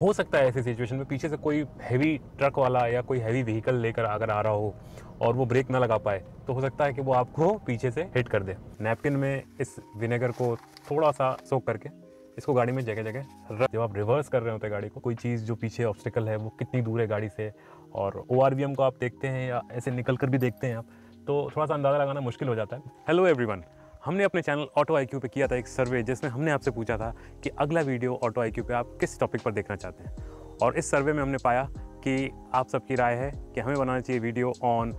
हो सकता है ऐसी सिचुएशन में पीछे से कोई हैवी ट्रक वाला या कोई हैवी व्हीकल लेकर अगर आ रहा हो और वो ब्रेक ना लगा पाए, तो हो सकता है कि वो आपको पीछे से हिट कर दे। नैपकिन में इस विनेगर को थोड़ा सा सोक करके इसको गाड़ी में जगह जगह रख। जब आप रिवर्स कर रहे होते हैं गाड़ी को, कोई चीज़ जो पीछे ऑब्स्टिकल है वो कितनी दूर है गाड़ी से, और ORVM को आप देखते हैं या ऐसे निकल कर भी देखते हैं आप, तो थोड़ा सा अंदाज़ा लगाना मुश्किल हो जाता है। हेलो एवरीवन, हमने अपने चैनल ऑटो IQ पे किया था एक सर्वे, जिसमें हमने आपसे पूछा था कि अगला वीडियो ऑटो IQ पे आप किस टॉपिक पर देखना चाहते हैं। और इस सर्वे में हमने पाया कि आप सबकी राय है कि हमें बनाना चाहिए video on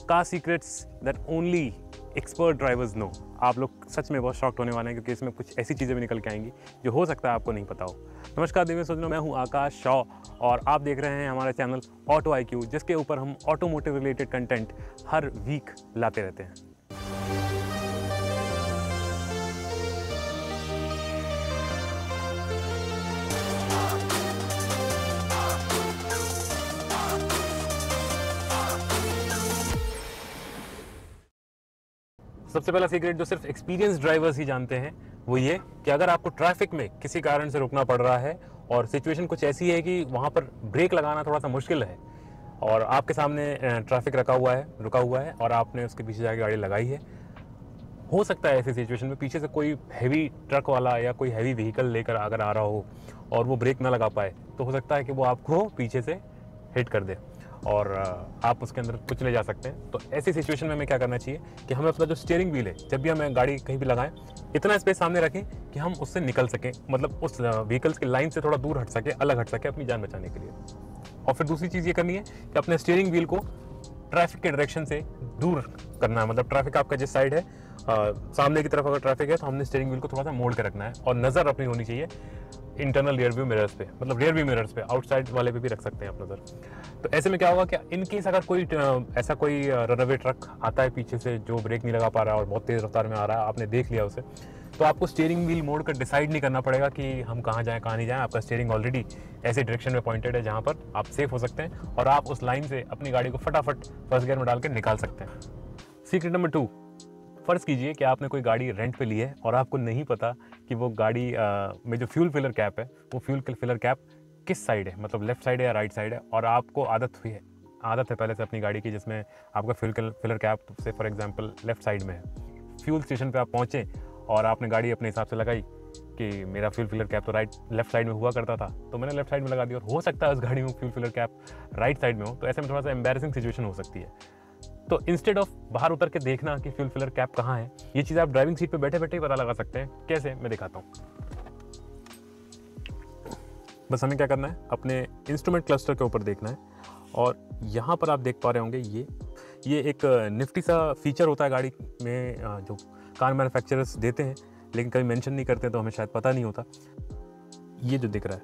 car secrets that only expert drivers know. आप लोग सच में बहुत शॉक्ड होने वाले हैं, क्योंकि इसमें कुछ ऐसी चीज़ें भी निकल के आएंगी जो हो सकता है आपको नहीं पता हो। नमस्कार दिव्य सोचना, मैं हूँ आकाश शॉ और आप देख रहे हैं हमारा चैनल ऑटो IQ, जिसके ऊपर हम ऑटोमोटिव रिलेटेड कंटेंट हर वीक लाते रहते हैं। सबसे पहला सीक्रेट जो सिर्फ एक्सपीरियंस ड्राइवर्स ही जानते हैं वो ये कि अगर आपको ट्रैफिक में किसी कारण से रुकना पड़ रहा है और सिचुएशन कुछ ऐसी है कि वहाँ पर ब्रेक लगाना थोड़ा सा मुश्किल है और आपके सामने ट्रैफिक रुका हुआ है और आपने उसके पीछे जाके गाड़ी लगाई है, हो सकता है ऐसी सिचुएशन में पीछे से कोई हैवी ट्रक वाला या कोई हैवी व्हीकल लेकर अगर आ रहा हो और वो ब्रेक ना लगा पाए, तो हो सकता है कि वो आपको पीछे से हिट कर दे और आप उसके अंदर कुचले जा सकते हैं। तो ऐसी सिचुएशन में हमें क्या करना चाहिए कि हमें अपना जो स्टीयरिंग व्हील है, जब भी हमें गाड़ी कहीं भी लगाएं, इतना स्पेस सामने रखें कि हम उससे निकल सकें, मतलब उस व्हीकल्स की लाइन से थोड़ा दूर हट सके, अलग हट सके अपनी जान बचाने के लिए। और फिर दूसरी चीज़ ये करनी है कि अपने स्टीयरिंग व्हील को ट्रैफिक के डायरेक्शन से दूर करना है। मतलब ट्रैफिक आपका जिस साइड है, सामने की तरफ अगर ट्रैफिक है तो हमने स्टीयरिंग व्हील को थोड़ा सा मोड़ के रखना है और नज़र अपनी होनी चाहिए इंटरनल रियर व्यू मिरर्स पे, मतलब रियर व्यू मिरर्स पे, आउटसाइड वाले पे भी रख सकते हैं आप नज़र। तो ऐसे में क्या होगा कि इन केस अगर कोई ऐसा कोई रनअवे ट्रक आता है पीछे से जो ब्रेक नहीं लगा पा रहा है और बहुत तेज़ रफ्तार में आ रहा है, आपने देख लिया उसे, तो आपको स्टीयरिंग व्हील मोड़ कर डिसाइड नहीं करना पड़ेगा कि हम कहाँ जाएँ कहाँ नहीं जाएँ। आपका स्टीयरिंग ऑलरेडी ऐसे डायरेक्शन में पॉइंटेड है जहाँ पर आप सेफ हो सकते हैं और आप उस लाइन से अपनी गाड़ी को फटाफट फर्स्ट गियर में डाल के निकाल सकते हैं। सीक्रेट नंबर 2, फ़र्ज़ कीजिए कि आपने कोई गाड़ी रेंट पे ली है और आपको नहीं पता कि वो गाड़ी में जो फ्यूल फिलर कैप है, वो फ्यूल फिलर कैप किस साइड है, मतलब लेफ्ट साइड है या राइट साइड है, और आपको आदत है पहले से अपनी गाड़ी की जिसमें आपका फ्यूल फिलर कैप से फॉर एग्जांपल लेफ्ट साइड में है। फ्यूल स्टेशन पे आप पहुँचे और आपने गाड़ी अपने हिसाब से लगाई कि मेरा फ्यूल फिलर कैप तो लेफ्ट साइड में हुआ करता था, तो मैंने लेफ्ट साइड में लगा दिया, और हो सकता है उस गाड़ी में fuel filler cap right side में हो, तो ऐसे में थोड़ा सा एम्बैरेसिंग सिचुएशन हो सकती है। तो इंस्टेड ऑफ बाहर उतर के देखना कि फ्यूल फिलर कैप कहाँ है, ये चीज़ आप ड्राइविंग सीट पे बैठे बैठे ही पता लगा सकते हैं। कैसे, मैं दिखाता हूँ। बस हमें क्या करना है, अपने इंस्ट्रूमेंट क्लस्टर के ऊपर देखना है, और यहाँ पर आप देख पा रहे होंगे ये एक निफ्टी सा फीचर होता है गाड़ी में जो कार मैन्युफैक्चरर्स देते हैं, लेकिन कभी मेंशन नहीं करते तो हमें शायद पता नहीं होता। ये जो दिख रहा है,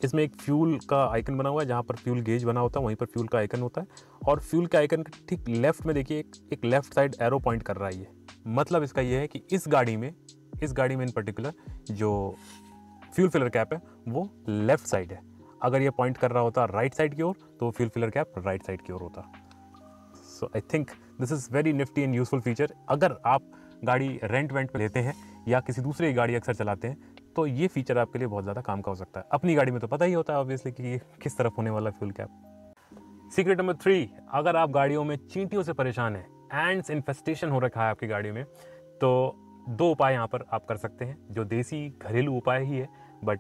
इसमें एक फ्यूल का आइकन बना हुआ है, जहाँ पर फ्यूल गेज बना होता है वहीं पर फ्यूल का आइकन होता है, और फ्यूल के आइकन के ठीक लेफ्ट में देखिए एक लेफ्ट साइड एरो पॉइंट कर रहा है। ये मतलब इसका ये है कि इस गाड़ी में इन पर्टिकुलर जो फ्यूल फिलर कैप है वो लेफ्ट साइड है। अगर ये पॉइंट कर रहा होता राइट साइड की ओर तो fuel filler cap right side की ओर होता। So I think this is very nifty and useful feature. अगर आप गाड़ी रेंट पे लेते हैं या किसी दूसरे की गाड़ी अक्सर चलाते हैं, तो ये फीचर आपके लिए बहुत ज़्यादा काम का हो सकता है। अपनी गाड़ी में तो पता ही होता है ऑब्वियसली कि किस तरफ होने वाला फ्यूल कैप। सीक्रेट नंबर 3, अगर आप गाड़ियों में चींटियों से परेशान हैं, एंड्स इन्फेस्टेशन हो रखा है आपकी गाड़ी में, तो 2 उपाय यहाँ पर आप कर सकते हैं, जो देसी घरेलू उपाय ही है, बट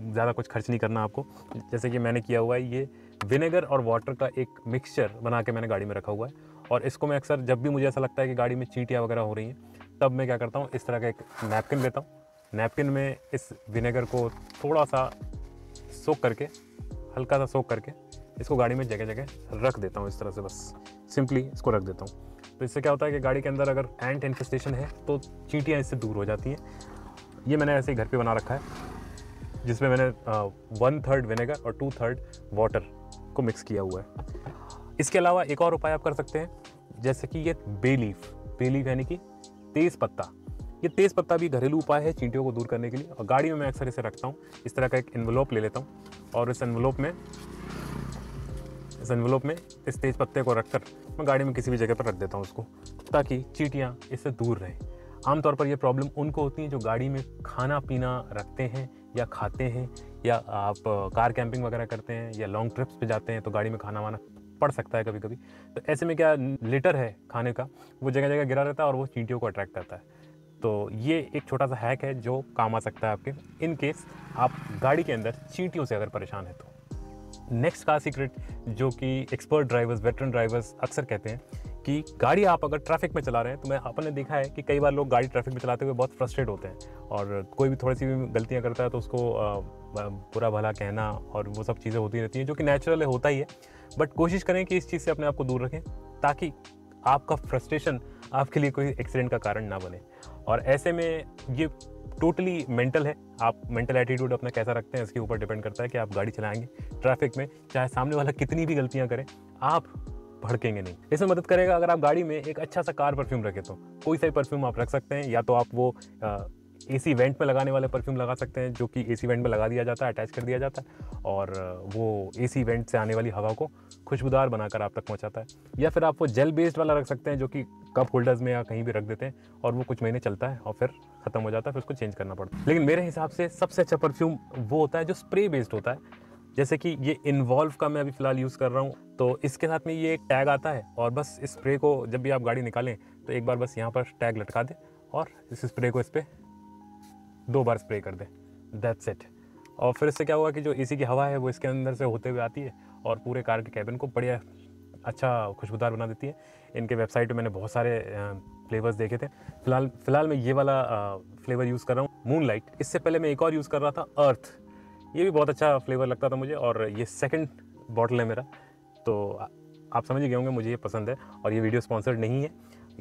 ज़्यादा कुछ खर्च नहीं करना आपको। जैसे कि मैंने किया हुआ है, ये विनेगर और वाटर का एक मिक्सचर बना के मैंने गाड़ी में रखा हुआ है, और इसको मैं अक्सर जब भी मुझे ऐसा लगता है कि गाड़ी में चींटियाँ वगैरह हो रही हैं, तब मैं क्या करता हूँ, इस तरह का एक नैपकिन लेता हूँ। नैपकिन में इस विनेगर को थोड़ा सा सोक करके, हल्का सा सोक करके, इसको गाड़ी में जगह जगह रख देता हूँ। इस तरह से बस सिंपली इसको रख देता हूँ। तो इससे क्या होता है कि गाड़ी के अंदर अगर एंट इन्फेस्टेशन है तो चींटियाँ इससे दूर हो जाती हैं। ये मैंने ऐसे ही घर पे बना रखा है, जिसमें मैंने 1/3 विनेगर और 2/3 वाटर को मिक्स किया हुआ है। इसके अलावा एक और उपाय आप कर सकते हैं, जैसे कि ये बे लीफ यानी कि तेज़ पत्ता। ये तेज़ पत्ता भी घरेलू उपाय है चींटियों को दूर करने के लिए, और गाड़ी में मैं अक्सर इसे रखता हूँ। इस तरह का एक एनवलप ले लेता हूँ, और इस एनवलप में इस तेज़ पत्ते को रखकर मैं गाड़ी में किसी भी जगह पर रख देता हूँ उसको, ताकि चींटियाँ इससे दूर रहें। आमतौर पर ये प्रॉब्लम उनको होती है जो गाड़ी में खाना पीना रखते हैं या खाते हैं या आप कार कैंपिंग वगैरह करते हैं या लॉन्ग ट्रिप्स पे जाते हैं तो गाड़ी में खाना वाना पड़ सकता है कभी कभी। तो ऐसे में क्या लिटर है खाने का, वो जगह जगह गिरा रहता है और वो चींटियों को अट्रैक्ट करता है। तो ये एक छोटा सा हैक है जो काम आ सकता है आपके, इन केस आप गाड़ी के अंदर चींटियों से अगर परेशान है तो। नेक्स्ट कार सीक्रेट जो कि एक्सपर्ट ड्राइवर्स, वेटरन ड्राइवर्स अक्सर कहते हैं कि गाड़ी आप अगर ट्रैफिक में चला रहे हैं, तो मैं अपन ने देखा है कि कई बार लोग गाड़ी ट्रैफिक में चलाते हुए बहुत फ्रस्ट्रेट होते हैं और कोई भी थोड़ी सी भी गलतियां करता है तो उसको बुरा भला कहना और वो सब चीज़ें होती रहती हैं, जो कि नेचुरल होता ही है। बट कोशिश करें कि इस चीज़ से अपने आप को दूर रखें ताकि आपका फ्रस्ट्रेशन आपके लिए कोई एक्सीडेंट का कारण ना बने। और ऐसे में ये टोटली मेंटल है, आप मेंटल एटीट्यूड अपना कैसा रखते हैं इसके ऊपर डिपेंड करता है कि आप गाड़ी चलाएंगे ट्रैफिक में, चाहे सामने वाला कितनी भी गलतियां करे, आप भड़केंगे नहीं। इसमें मदद करेगा अगर आप गाड़ी में एक अच्छा सा कार परफ्यूम रखें, तो कोई सा परफ्यूम आप रख सकते हैं, या तो आप वो एसी वेंट में लगाने वाले परफ्यूम लगा सकते हैं जो कि एसी वेंट में लगा दिया जाता है, अटैच कर दिया जाता है और वो एसी वेंट से आने वाली हवा को खुशबूदार बनाकर आप तक पहुंचाता है। या फिर आप वो जेल बेस्ड वाला रख सकते हैं जो कि कप होल्डर्स में या कहीं भी रख देते हैं और वो कुछ महीने चलता है और फिर ख़त्म हो जाता है, फिर उसको चेंज करना पड़ता है। लेकिन मेरे हिसाब से सबसे अच्छा परफ्यूम वो होता है जो स्प्रे बेस्ड होता है। जैसे कि ये इन्वॉल्व का मैं अभी फ़िलहाल यूज़ कर रहा हूँ, तो इसके साथ में ये एक टैग आता है और बस इस स्प्रे को जब भी आप गाड़ी निकालें तो एक बार बस यहाँ पर टैग लटका दें और इस स्प्रे को इस पर 2 बार स्प्रे कर दें, दैट्स इट। और फिर इससे क्या होगा कि जो एसी की हवा है वो इसके अंदर से होते हुए आती है और पूरे कार के कैबिन को बढ़िया अच्छा खुशबूदार बना देती है। इनके वेबसाइट पे मैंने बहुत सारे फ्लेवर्स देखे थे। फ़िलहाल मैं ये वाला फ्लेवर यूज़ कर रहा हूँ, मूनलाइट। इससे पहले मैं एक और यूज़ कर रहा था, अर्थ। ये भी बहुत अच्छा फ्लेवर लगता था मुझे और ये सेकंड बॉटल है मेरा, तो आप समझ गए होंगे मुझे ये पसंद है। और ये वीडियो स्पॉन्सर्ड नहीं है,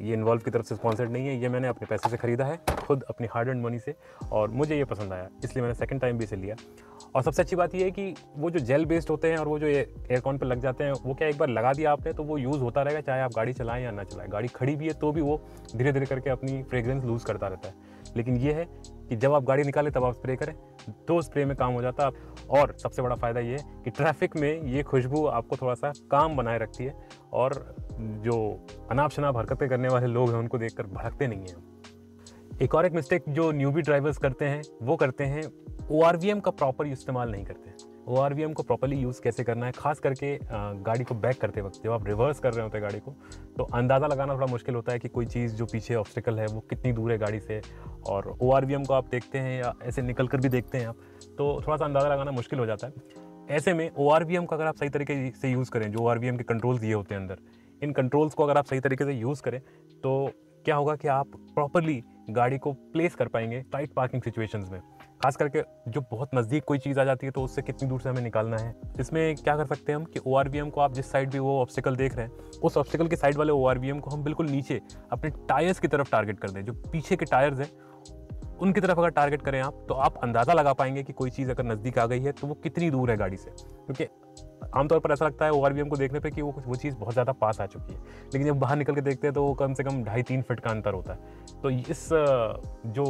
ये इन्वॉल्व की तरफ से स्पॉन्सर्ड नहीं है, ये मैंने अपने पैसे से ख़रीदा है, खुद अपनी हार्ड एंड मनी से, और मुझे ये पसंद आया इसलिए मैंने सेकंड टाइम भी इसे लिया। और सबसे अच्छी बात ये है कि वो जो जेल बेस्ड होते हैं और वो जो एयरकॉन पर लग जाते हैं, वो क्या एक बार लगा दिया आपने तो वो यूज़ होता रहेगा, चाहे आप गाड़ी चलाएं या ना चलाएं। गाड़ी खड़ी भी है तो भी वो धीरे धीरे करके अपनी फ्रेग्रेंस लूज़ करता रहता है। लेकिन ये है कि जब आप गाड़ी निकालें तब आप स्प्रे करें, 2 स्प्रे में काम हो जाता है। और सबसे बड़ा फ़ायदा ये है कि ट्रैफिक में ये खुशबू आपको थोड़ा सा काम बनाए रखती है और जो अनाप शनाप हरकतें करने वाले लोग हैं उनको देखकर भड़कते नहीं हैं। एक और मिस्टेक जो न्यूबी ड्राइवर्स करते हैं वो करते हैं ORVM का प्रॉपर इस्तेमाल नहीं करते हैं। ORVM को प्रॉपर्ली यूज़ कैसे करना है, खास करके गाड़ी को बैक करते वक्त जब आप रिवर्स कर रहे होते हैं गाड़ी को, तो अंदाज़ा लगाना थोड़ा मुश्किल होता है कि कोई चीज़ जो पीछे ऑब्स्टिकल है वो कितनी दूर है गाड़ी से। और ORVM को आप देखते हैं या ऐसे निकल कर भी देखते हैं आप, तो थोड़ा सा अंदाज़ा लगाना मुश्किल हो जाता है। ऐसे में ORVM का अगर आप सही तरीके से यूज़ करें, जो ORVM के कंट्रोल्स ये होते हैं अंदर, इन कंट्रोल्स को अगर आप सही तरीके से यूज़ करें तो क्या होगा कि आप प्रॉपर्ली गाड़ी को प्लेस कर पाएंगे टाइट पार्किंग सिचुएशंस में। खास करके जो बहुत नज़दीक कोई चीज़ आ जाती है तो उससे कितनी दूर से हमें निकालना है। इसमें क्या कर सकते हैं हम कि ORVM को आप जिस साइड भी वो ऑब्स्टिकल देख रहे हैं, उस ऑब्स्टिकल के साइड वाले ORVM को हम बिल्कुल नीचे अपने टायर्स की तरफ टारगेट कर दें। जो पीछे के टायर्स हैं उनकी तरफ अगर टारगेट करें आप, तो आप अंदाज़ा लगा पाएंगे कि कोई चीज़ अगर नज़दीक आ गई है तो वो कितनी दूर है गाड़ी से। क्योंकि आमतौर पर ऐसा लगता है ORVM को देखने पे कि वो चीज़ बहुत ज़्यादा पास आ चुकी है, लेकिन जब बाहर निकल के देखते हैं तो वो कम से कम 2.5-3 फीट का अंतर होता है। तो इस जो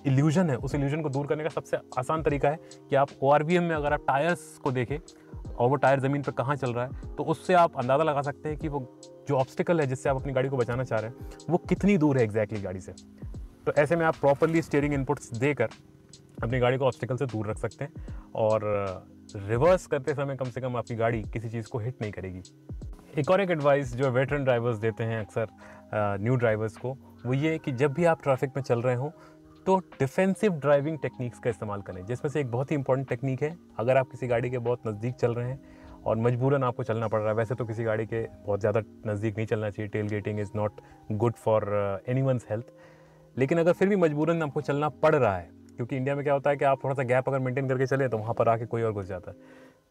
इल्यूजन है उस इल्यूजन को दूर करने का सबसे आसान तरीका है कि आप ORVM में अगर आप टायर्स को देखें और वो टायर ज़मीन पर कहाँ चल रहा है, तो उससे आप अंदाज़ा लगा सकते हैं कि वो जो ऑब्स्टिकल है जिससे आप अपनी गाड़ी को बचाना चाह रहे हैं वो कितनी दूर है एग्जैक्टली गाड़ी से। तो ऐसे में आप प्रॉपरली स्टीयरिंग इनपुट्स देकर अपनी गाड़ी को ऑब्स्टिकल से दूर रख सकते हैं और रिवर्स करते समय कम से कम आपकी गाड़ी किसी चीज़ को हिट नहीं करेगी। एक एडवाइस जो वेटरन ड्राइवर्स देते हैं अक्सर न्यू ड्राइवर्स को, वो ये है कि जब भी आप ट्रैफिक में चल रहे हो तो डिफेंसिव ड्राइविंग टेक्निक्स का इस्तेमाल करें, जिसमें से एक बहुत ही इंपॉर्टेंट टेक्निक है, अगर आप किसी गाड़ी के बहुत नज़दीक चल रहे हैं और मजबूरन आपको चलना पड़ रहा है। वैसे तो किसी गाड़ी के बहुत ज़्यादा नज़दीक नहीं चलना चाहिए, tailgating is not good for anyone's health, लेकिन अगर फिर भी मजबूरन आपको चलना पड़ रहा है, क्योंकि इंडिया में क्या होता है कि आप थोड़ा सा गैप अगर मेंटेन करके चले तो वहाँ पर आके कोई और घुस जाता है,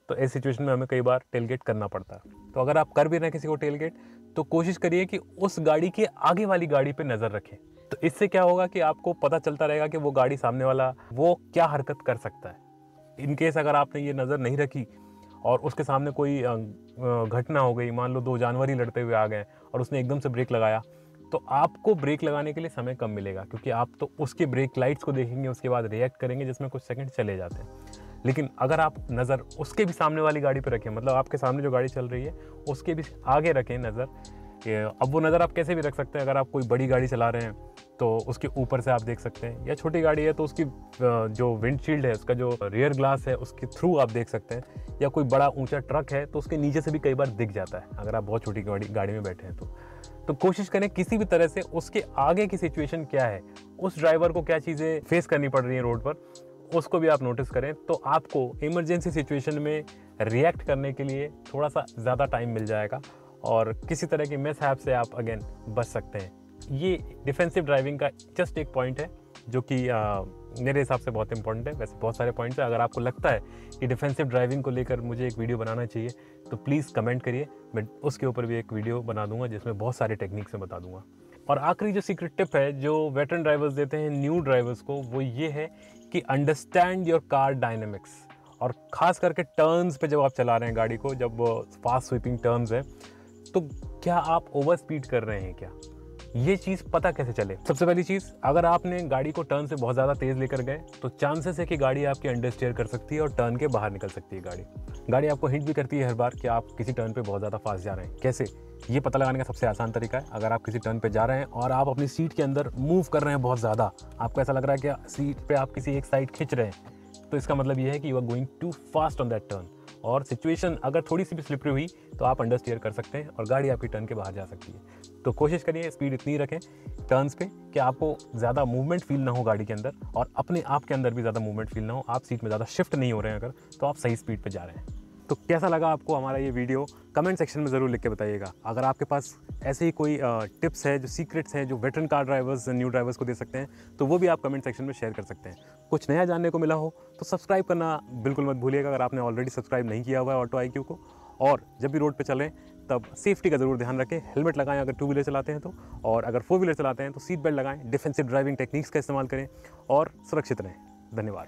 तो ऐसी सिचुएशन में हमें कई बार टेलगेट करना पड़ता है। तो अगर आप कर भी रहे हैं किसी को टेलगेट, तो कोशिश करिए कि उस गाड़ी के आगे वाली गाड़ी पे नज़र रखें। तो इससे क्या होगा कि आपको पता चलता रहेगा कि वो गाड़ी सामने वाला वो क्या हरकत कर सकता है। इन केस अगर आपने ये नज़र नहीं रखी और उसके सामने कोई घटना हो गई, मान लो 2 जानवर ही लड़ते हुए आ गए और उसने एकदम से ब्रेक लगाया, तो आपको ब्रेक लगाने के लिए समय कम मिलेगा, क्योंकि आप तो उसके ब्रेक लाइट्स को देखेंगे, उसके बाद रिएक्ट करेंगे, जिसमें कुछ सेकंड चले जाते हैं। लेकिन अगर आप नज़र उसके भी सामने वाली गाड़ी पर रखें, मतलब आपके सामने जो गाड़ी चल रही है उसके भी आगे रखें नज़र, अब वो नज़र आप कैसे भी रख सकते हैं। अगर आप कोई बड़ी गाड़ी चला रहे हैं तो उसके ऊपर से आप देख सकते हैं, या छोटी गाड़ी है तो उसकी जो विंडशील्ड है, उसका जो रियर ग्लास है, उसके थ्रू आप देख सकते हैं। या कोई बड़ा ऊंचा ट्रक है तो उसके नीचे से भी कई बार दिख जाता है अगर आप बहुत छोटी गाड़ी में बैठे हैं तो कोशिश करें किसी भी तरह से उसके आगे की सिचुएशन क्या है, उस ड्राइवर को क्या चीज़ें फेस करनी पड़ रही हैं रोड पर, उसको भी आप नोटिस करें, तो आपको इमरजेंसी सिचुएशन में रिएक्ट करने के लिए थोड़ा सा ज़्यादा टाइम मिल जाएगा और किसी तरह की मिसहैप से आप अगेन बच सकते हैं। ये डिफेंसिव ड्राइविंग का जस्ट एक पॉइंट है जो कि मेरे हिसाब से बहुत इंपॉर्टेंट है। वैसे बहुत सारे पॉइंट्स हैं, अगर आपको लगता है कि डिफेंसिव ड्राइविंग को लेकर मुझे एक वीडियो बनाना चाहिए तो प्लीज़ कमेंट करिए, मैं उसके ऊपर भी एक वीडियो बना दूंगा जिसमें बहुत सारे टेक्निक्स मैं बता दूंगा। और आखिरी जो सीक्रेट टिप है जो वेटरन ड्राइवर्स देते हैं न्यू ड्राइवर्स को, वो ये है कि अंडरस्टैंड योर कार डायनेमिक्स। और ख़ास करके टर्न्स पे जब आप चला रहे हैं गाड़ी को, जब फास्ट स्वीपिंग टर्न्स हैं, तो क्या आप ओवर स्पीड कर रहे हैं क्या, ये चीज़ पता कैसे चले। सबसे पहली चीज़, अगर आपने गाड़ी को टर्न से बहुत ज़्यादा तेज़ लेकर गए तो चांसेस है कि गाड़ी आपकी अंडर स्टीयर कर सकती है और टर्न के बाहर निकल सकती है। गाड़ी आपको हिंट भी करती है हर बार कि आप किसी टर्न पे बहुत ज़्यादा फास्ट जा रहे हैं। कैसे, ये पता लगाने का सबसे आसान तरीका है, अगर आप किसी टर्न पे जा रहे हैं और आप अपनी सीट के अंदर मूव कर रहे हैं बहुत ज़्यादा, आपको ऐसा लग रहा है कि सीट पे आप किसी एक साइड खिंच रहे हैं, तो इसका मतलब ये है कि you are going too fast on that turn. और सिचुएशन अगर थोड़ी सी भी स्लिपरी हुई तो आप अंडर स्टीयर कर सकते हैं और गाड़ी आपकी टर्न के बाहर जा सकती है। तो कोशिश करिए स्पीड इतनी रखें टर्न्स पे कि आपको ज़्यादा मूवमेंट फील ना हो गाड़ी के अंदर, और अपने आप के अंदर भी ज़्यादा मूवमेंट फील ना हो, आप सीट में ज़्यादा शिफ्ट नहीं हो रहे हैं अगर, तो आप सही स्पीड पे जा रहे हैं। तो कैसा लगा आपको हमारा ये वीडियो, कमेंट सेक्शन में ज़रूर लिख के बताइएगा। अगर आपके पास ऐसे ही कोई टिप्स है, जो सीक्रेट्स हैं, जो veteran car drivers new drivers को दे सकते हैं, तो वो भी आप कमेंट सेक्शन में शेयर कर सकते हैं। कुछ नया जानने को मिला हो तो सब्सक्राइब करना बिल्कुल मत भूलिएगा अगर आपने ऑलरेडी सब्सक्राइब नहीं किया हुआ है ऑटो IQ को। और जब भी रोड पे चलें तब सेफ्टी का ज़रूर ध्यान रखें, हेलमेट लगाएं अगर 2 व्हीलर चलाते हैं तो, और अगर 4 व्हीलर चलाते हैं तो सीट बेल्ट लगाएं, डिफेंसिव ड्राइविंग टेक्निक्स का इस्तेमाल करें और सुरक्षित रहें। धन्यवाद।